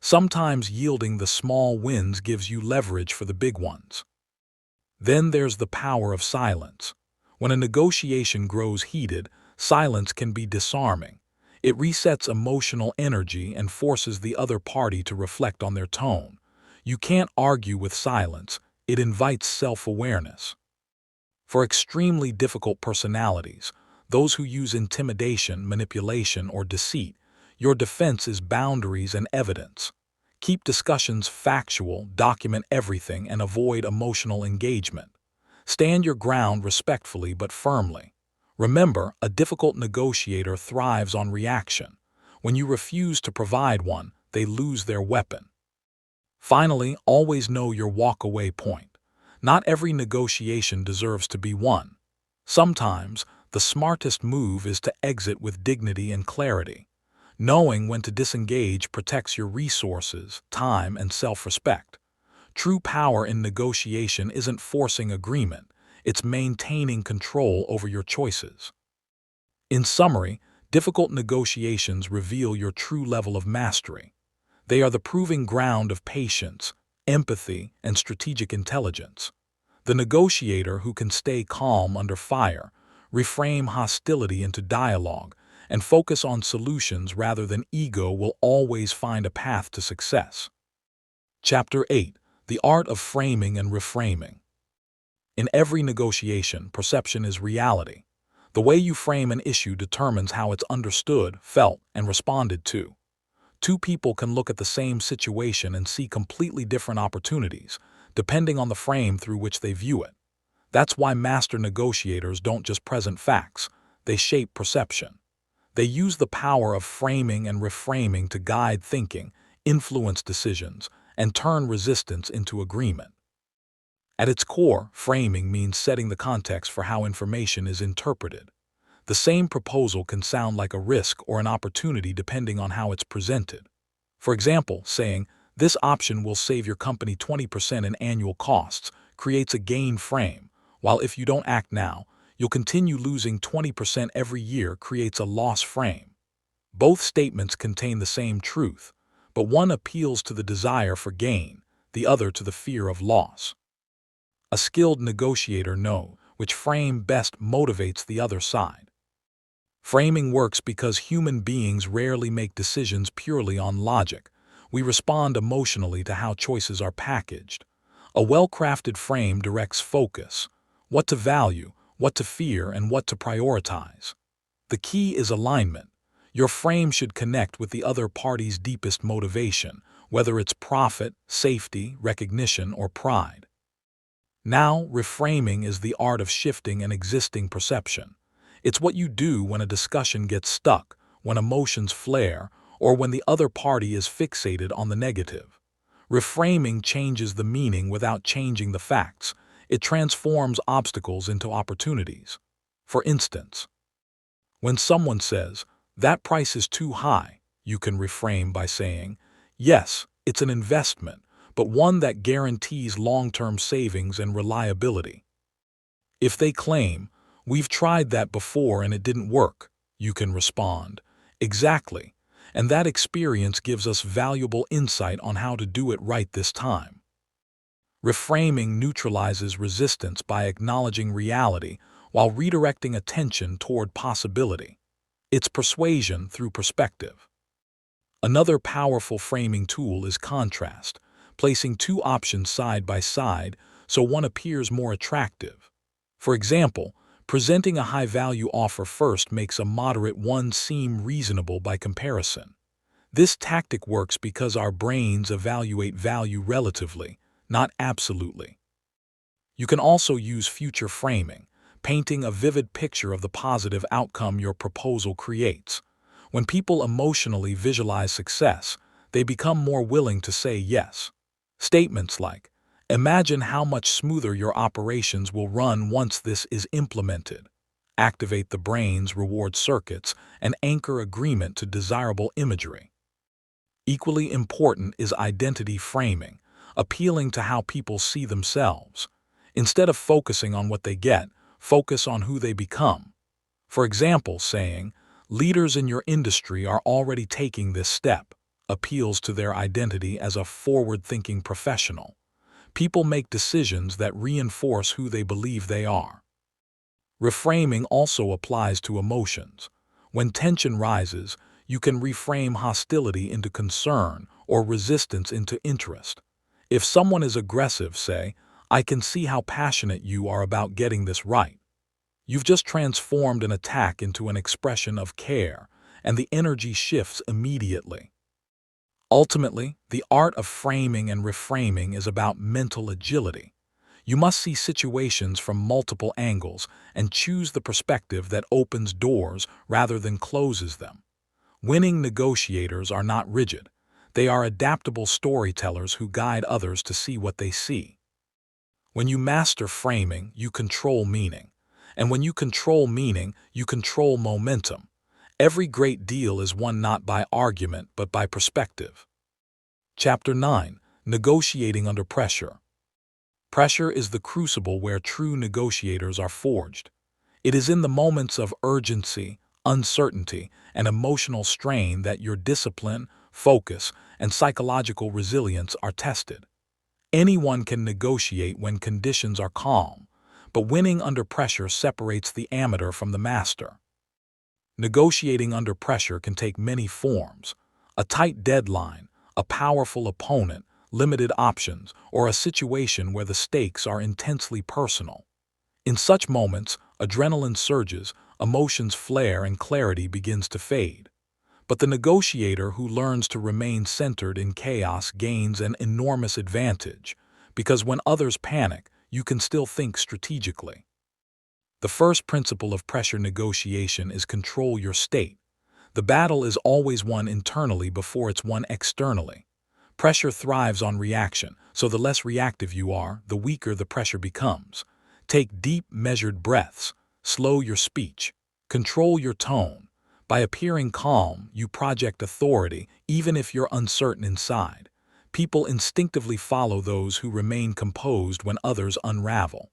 A: Sometimes yielding the small wins gives you leverage for the big ones. Then there's the power of silence. When a negotiation grows heated, silence can be disarming. It resets emotional energy and forces the other party to reflect on their tone. You can't argue with silence. It invites self-awareness. For extremely difficult personalities, those who use intimidation, manipulation, or deceit, your defense is boundaries and evidence. Keep discussions factual, document everything, and avoid emotional engagement. Stand your ground respectfully but firmly. Remember, a difficult negotiator thrives on reaction. When you refuse to provide one, they lose their weapon. Finally, always know your walk-away point. Not every negotiation deserves to be won. Sometimes, the smartest move is to exit with dignity and clarity. Knowing when to disengage protects your resources, time, and self-respect. True power in negotiation isn't forcing agreement, it's maintaining control over your choices. In summary, difficult negotiations reveal your true level of mastery. They are the proving ground of patience, empathy, and strategic intelligence. The negotiator who can stay calm under fire, reframe hostility into dialogue, and focus on solutions rather than ego will always find a path to success. Chapter 8. The Art of Framing and Reframing. In every negotiation, perception is reality. The way you frame an issue determines how it's understood, felt, and responded to. Two people can look at the same situation and see completely different opportunities, depending on the frame through which they view it. That's why master negotiators don't just present facts, they shape perception. They use the power of framing and reframing to guide thinking, influence decisions, and turn resistance into agreement. At its core, framing means setting the context for how information is interpreted. The same proposal can sound like a risk or an opportunity depending on how it's presented. For example, saying, "This option will save your company 20% in annual costs," creates a gain frame, while if you don't act now, you'll continue losing 20% every year creates a loss frame. Both statements contain the same truth, but one appeals to the desire for gain, the other to the fear of loss. A skilled negotiator knows which frame best motivates the other side. Framing works because human beings rarely make decisions purely on logic. We respond emotionally to how choices are packaged. A well-crafted frame directs focus, what to value, what to fear, and what to prioritize. The key is alignment. Your frame should connect with the other party's deepest motivation, whether it's profit, safety, recognition, or pride. Now, reframing is the art of shifting an existing perception. It's what you do when a discussion gets stuck, when emotions flare, or when the other party is fixated on the negative. Reframing changes the meaning without changing the facts. It transforms obstacles into opportunities. For instance, when someone says, "That price is too high," you can reframe by saying, "Yes, it's an investment, but one that guarantees long-term savings and reliability." If they claim, "We've tried that before and it didn't work," you can respond, "Exactly, and that experience gives us valuable insight on how to do it right this time." Reframing neutralizes resistance by acknowledging reality while redirecting attention toward possibility. It's persuasion through perspective. Another powerful framing tool is contrast, placing two options side by side so one appears more attractive. For example, presenting a high-value offer first makes a moderate one seem reasonable by comparison. This tactic works because our brains evaluate value relatively, not absolutely. You can also use future framing, painting a vivid picture of the positive outcome your proposal creates. When people emotionally visualize success, they become more willing to say yes. Statements like, "Imagine how much smoother your operations will run once this is implemented," activate the brain's reward circuits and anchor agreement to desirable imagery. Equally important is identity framing, appealing to how people see themselves. Instead of focusing on what they get, focus on who they become. For example, saying, "Leaders in your industry are already taking this step," appeals to their identity as a forward-thinking professional. People make decisions that reinforce who they believe they are. Reframing also applies to emotions. When tension rises, you can reframe hostility into concern or resistance into interest. If someone is aggressive, say, "I can see how passionate you are about getting this right." You've just transformed an attack into an expression of care, and the energy shifts immediately. Ultimately, the art of framing and reframing is about mental agility. You must see situations from multiple angles and choose the perspective that opens doors rather than closes them. Winning negotiators are not rigid. They are adaptable storytellers who guide others to see what they see. When you master framing, you control meaning. And when you control meaning, you control momentum. Every great deal is won not by argument, but by perspective. Chapter 9. Negotiating under pressure. Pressure is the crucible where true negotiators are forged. It is in the moments of urgency, uncertainty, and emotional strain that your discipline, focus, and psychological resilience are tested. Anyone can negotiate when conditions are calm, but winning under pressure separates the amateur from the master. Negotiating under pressure can take many forms: a tight deadline, a powerful opponent, limited options, or a situation where the stakes are intensely personal. In such moments, adrenaline surges, emotions flare, and clarity begins to fade. But the negotiator who learns to remain centered in chaos gains an enormous advantage, because when others panic, you can still think strategically. The first principle of pressure negotiation is control your state. The battle is always won internally before it's won externally. Pressure thrives on reaction, so the less reactive you are, the weaker the pressure becomes. Take deep, measured breaths. Slow your speech. Control your tone. By appearing calm, you project authority, even if you're uncertain inside. People instinctively follow those who remain composed when others unravel.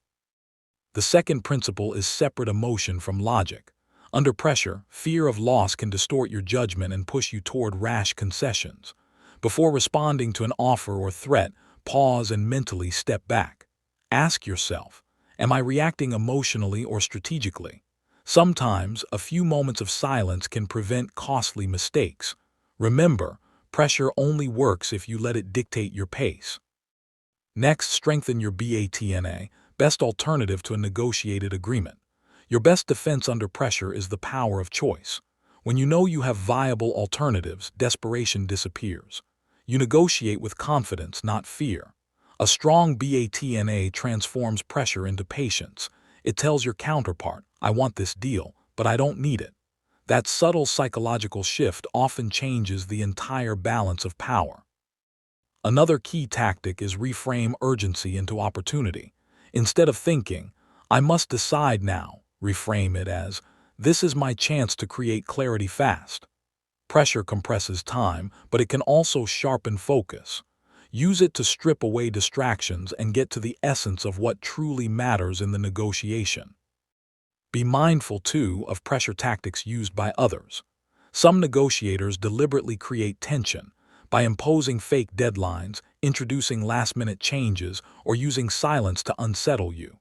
A: The second principle is separate emotion from logic. Under pressure, fear of loss can distort your judgment and push you toward rash concessions. Before responding to an offer or threat, pause and mentally step back. Ask yourself, am I reacting emotionally or strategically? Sometimes, a few moments of silence can prevent costly mistakes. Remember, pressure only works if you let it dictate your pace. Next, strengthen your BATNA, best alternative to a negotiated agreement. Your best defense under pressure is the power of choice. When you know you have viable alternatives, desperation disappears. You negotiate with confidence, not fear. A strong BATNA transforms pressure into patience. It tells your counterpart, I want this deal, but I don't need it. That subtle psychological shift often changes the entire balance of power. Another key tactic is reframe urgency into opportunity. Instead of thinking, I must decide now, reframe it as, this is my chance to create clarity fast. Pressure compresses time, but it can also sharpen focus. Use it to strip away distractions and get to the essence of what truly matters in the negotiation. Be mindful, too, of pressure tactics used by others. Some negotiators deliberately create tension by imposing fake deadlines, introducing last-minute changes, or using silence to unsettle you.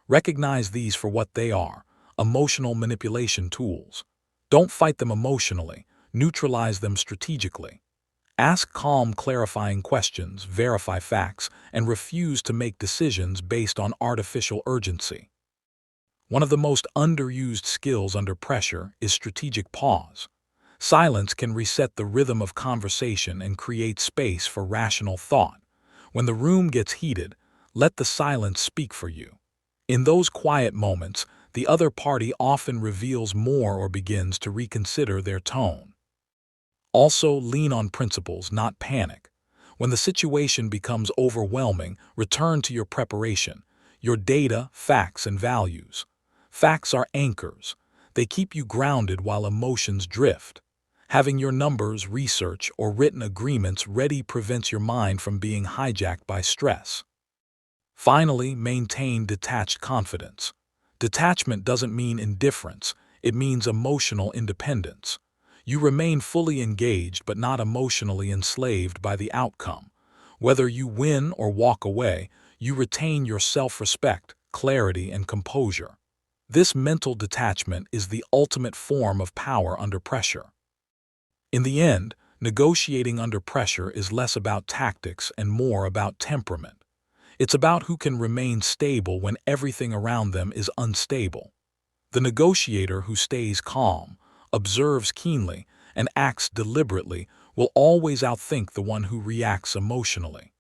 A: Recognize these for what they are, emotional manipulation tools. Don't fight them emotionally, neutralize them strategically. Ask calm, clarifying questions, verify facts, and refuse to make decisions based on artificial urgency. One of the most underused skills under pressure is strategic pause. Silence can reset the rhythm of conversation and create space for rational thought. When the room gets heated, let the silence speak for you. In those quiet moments, the other party often reveals more or begins to reconsider their tone. Also, lean on principles, not panic. When the situation becomes overwhelming, return to your preparation, your data, facts, and values. Facts are anchors. They keep you grounded while emotions drift. Having your numbers, research, or written agreements ready prevents your mind from being hijacked by stress. Finally, maintain detached confidence. Detachment doesn't mean indifference, it means emotional independence. You remain fully engaged but not emotionally enslaved by the outcome. Whether you win or walk away, you retain your self-respect, clarity, and composure. This mental detachment is the ultimate form of power under pressure. In the end, negotiating under pressure is less about tactics and more about temperament. It's about who can remain stable when everything around them is unstable. The negotiator who stays calm, observes keenly, and acts deliberately will always outthink the one who reacts emotionally.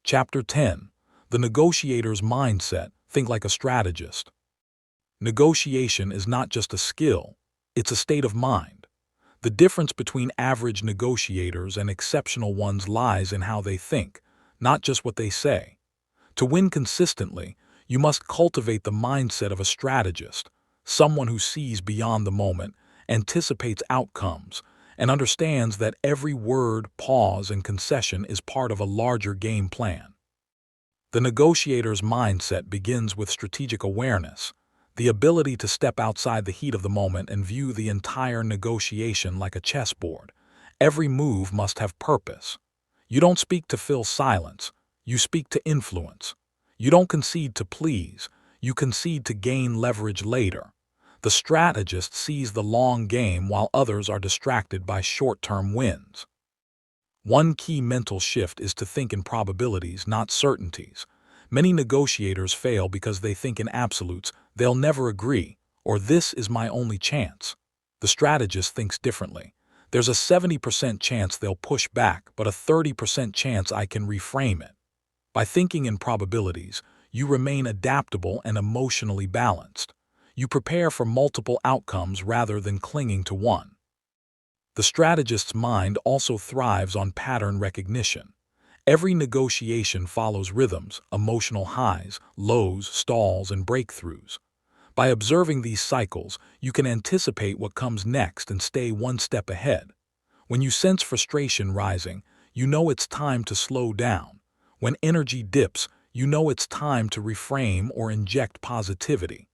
A: Chapter 10. The Negotiator's Mindset. Think like a strategist. Negotiation is not just a skill, it's a state of mind. The difference between average negotiators and exceptional ones lies in how they think, not just what they say. To win consistently, you must cultivate the mindset of a strategist, someone who sees beyond the moment, anticipates outcomes, and understands that every word, pause, and concession is part of a larger game plan. The negotiator's mindset begins with strategic awareness, the ability to step outside the heat of the moment and view the entire negotiation like a chessboard. Every move must have purpose. You don't speak to fill silence, you speak to influence. You don't concede to please, you concede to gain leverage later. The strategist sees the long game while others are distracted by short-term wins. One key mental shift is to think in probabilities, not certainties. Many negotiators fail because they think in absolutes, they'll never agree, or this is my only chance. The strategist thinks differently. There's a 70% chance they'll push back, but a 30% chance I can reframe it. By thinking in probabilities, you remain adaptable and emotionally balanced. You prepare for multiple outcomes rather than clinging to one. The strategist's mind also thrives on pattern recognition. Every negotiation follows rhythms, emotional highs, lows, stalls, and breakthroughs. By observing these cycles, you can anticipate what comes next and stay one step ahead. When you sense frustration rising, you know it's time to slow down. When energy dips, you know it's time to reframe or inject positivity.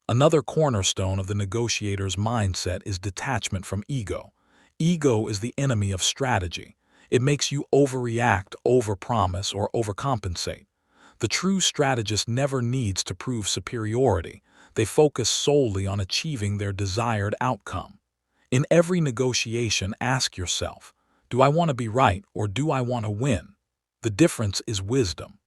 A: Another cornerstone of the negotiator's mindset is detachment from ego. Ego is the enemy of strategy. It makes you overreact, overpromise, or overcompensate. The true strategist never needs to prove superiority. They focus solely on achieving their desired outcome. In every negotiation, ask yourself, do I want to be right or do I want to win? The difference is wisdom.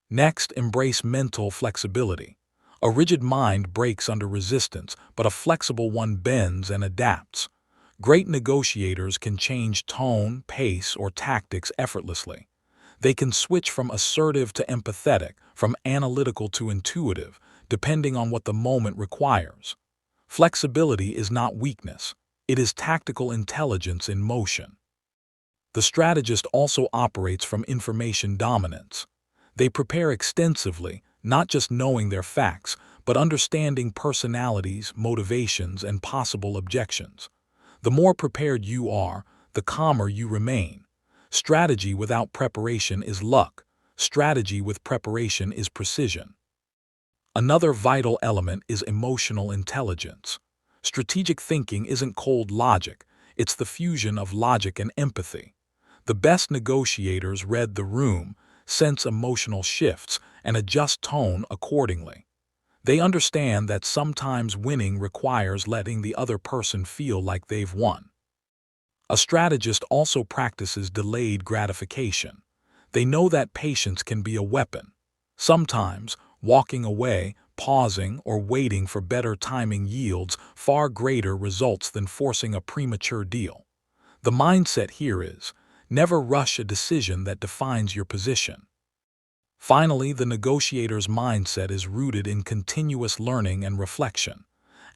A: Next, embrace mental flexibility. A rigid mind breaks under resistance, but a flexible one bends and adapts. Great negotiators can change tone, pace, or tactics effortlessly. They can switch from assertive to empathetic, from analytical to intuitive, depending on what the moment requires. Flexibility is not weakness. It is tactical intelligence in motion. The strategist also operates from information dominance. They prepare extensively, not just knowing their facts, but understanding personalities, motivations, and possible objections. The more prepared you are, the calmer you remain. Strategy without preparation is luck. Strategy with preparation is precision. Another vital element is emotional intelligence. Strategic thinking isn't cold logic, it's the fusion of logic and empathy. The best negotiators read the room, sense emotional shifts, and adjust tone accordingly. They understand that sometimes winning requires letting the other person feel like they've won. A strategist also practices delayed gratification. They know that patience can be a weapon. Sometimes, walking away, pausing, or waiting for better timing yields far greater results than forcing a premature deal. The mindset here is, never rush a decision that defines your position. Finally, the negotiator's mindset is rooted in continuous learning and reflection.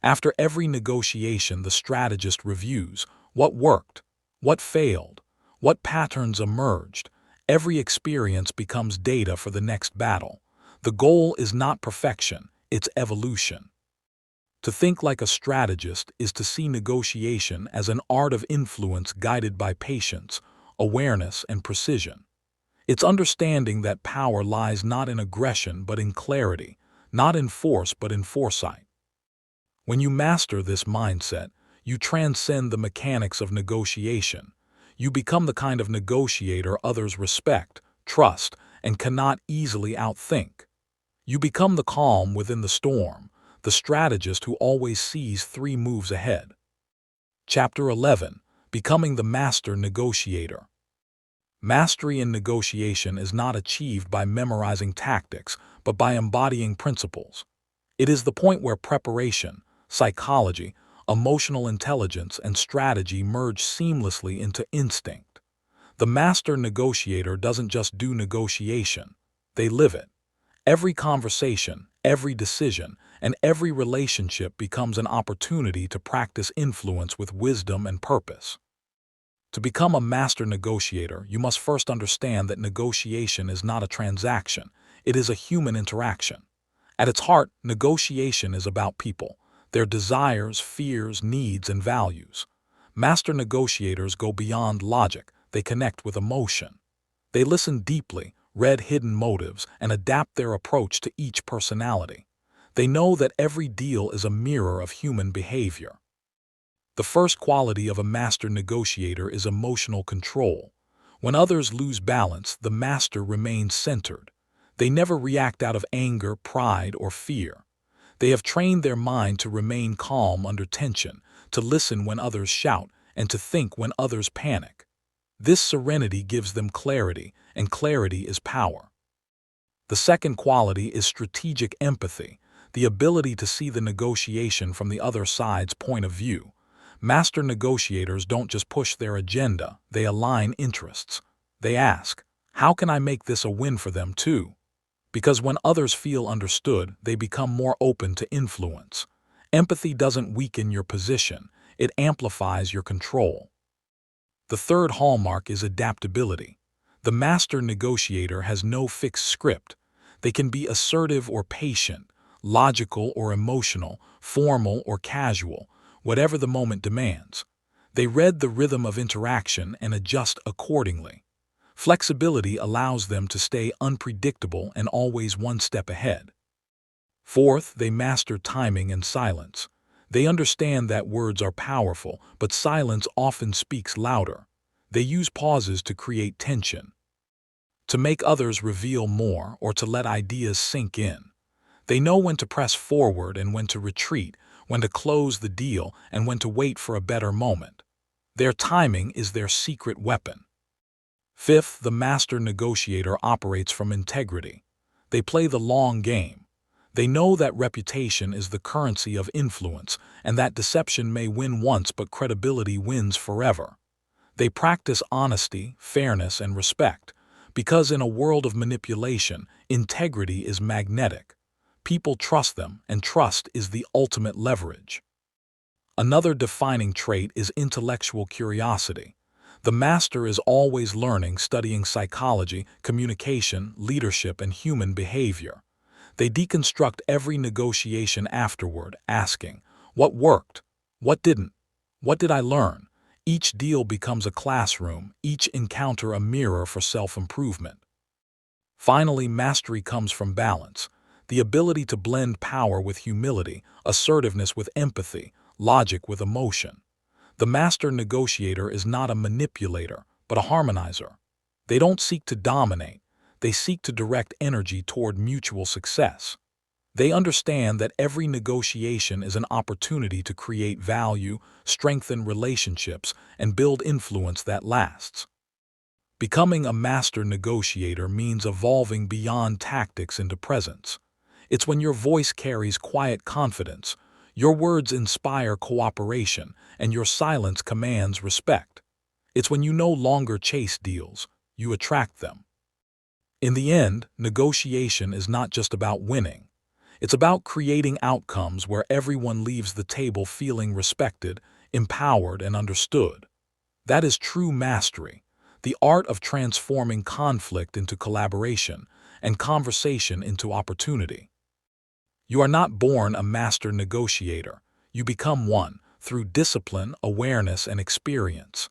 A: After every negotiation, the strategist reviews what worked, what failed, what patterns emerged. Every experience becomes data for the next battle. The goal is not perfection, it's evolution. To think like a strategist is to see negotiation as an art of influence guided by patience, awareness, and precision. It's understanding that power lies not in aggression but in clarity, not in force but in foresight. When you master this mindset, you transcend the mechanics of negotiation. You become the kind of negotiator others respect, trust, and cannot easily outthink. You become the calm within the storm, the strategist who always sees 3 moves ahead. Chapter 11. Becoming the Master Negotiator. Mastery in negotiation is not achieved by memorizing tactics, but by embodying principles. It is the point where preparation, psychology, emotional intelligence, and strategy merge seamlessly into instinct. The master negotiator doesn't just do negotiation, they live it. Every conversation, every decision, and every relationship becomes an opportunity to practice influence with wisdom and purpose. To become a master negotiator, you must first understand that negotiation is not a transaction, it is a human interaction. At its heart, negotiation is about people, their desires, fears, needs, and values. Master negotiators go beyond logic, they connect with emotion. They listen deeply, read hidden motives, and adapt their approach to each personality. They know that every deal is a mirror of human behavior. The first quality of a master negotiator is emotional control. When others lose balance, the master remains centered. They never react out of anger, pride, or fear. They have trained their mind to remain calm under tension, to listen when others shout, and to think when others panic. This serenity gives them clarity, and clarity is power. The second quality is strategic empathy, the ability to see the negotiation from the other side's point of view. Master negotiators don't just push their agenda, they align interests. They ask, how can I make this a win for them too? Because when others feel understood, they become more open to influence. Empathy doesn't weaken your position, it amplifies your control. The third hallmark is adaptability. The master negotiator has no fixed script. They can be assertive or patient, logical or emotional, formal or casual, whatever the moment demands. They read the rhythm of interaction and adjust accordingly. Flexibility allows them to stay unpredictable and always one step ahead. Fourth, they master timing and silence. They understand that words are powerful, but silence often speaks louder. They use pauses to create tension, to make others reveal more, or to let ideas sink in. They know when to press forward and when to retreat, when to close the deal and when to wait for a better moment. Their timing is their secret weapon. Fifth, the master negotiator operates from integrity. They play the long game. They know that reputation is the currency of influence and that deception may win once but credibility wins forever. They practice honesty, fairness, and respect, because in a world of manipulation, integrity is magnetic. People trust them, and trust is the ultimate leverage. Another defining trait is intellectual curiosity. The master is always learning, studying psychology, communication, leadership, and human behavior. They deconstruct every negotiation afterward, asking, "What worked? What didn't? What did I learn?" Each deal becomes a classroom, each encounter a mirror for self-improvement. Finally, mastery comes from balance, the ability to blend power with humility, assertiveness with empathy, logic with emotion. The master negotiator is not a manipulator, but a harmonizer. They don't seek to dominate, they seek to direct energy toward mutual success. They understand that every negotiation is an opportunity to create value, strengthen relationships, and build influence that lasts. Becoming a master negotiator means evolving beyond tactics into presence. It's when your voice carries quiet confidence, your words inspire cooperation, and your silence commands respect. It's when you no longer chase deals, you attract them. In the end, negotiation is not just about winning. It's about creating outcomes where everyone leaves the table feeling respected, empowered, and understood. That is true mastery, the art of transforming conflict into collaboration and conversation into opportunity. You are not born a master negotiator. You become one through discipline, awareness, and experience.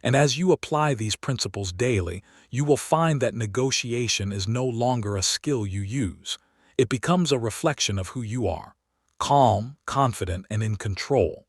A: And as you apply these principles daily, you will find that negotiation is no longer a skill you use. It becomes a reflection of who you are, calm, confident, and in control.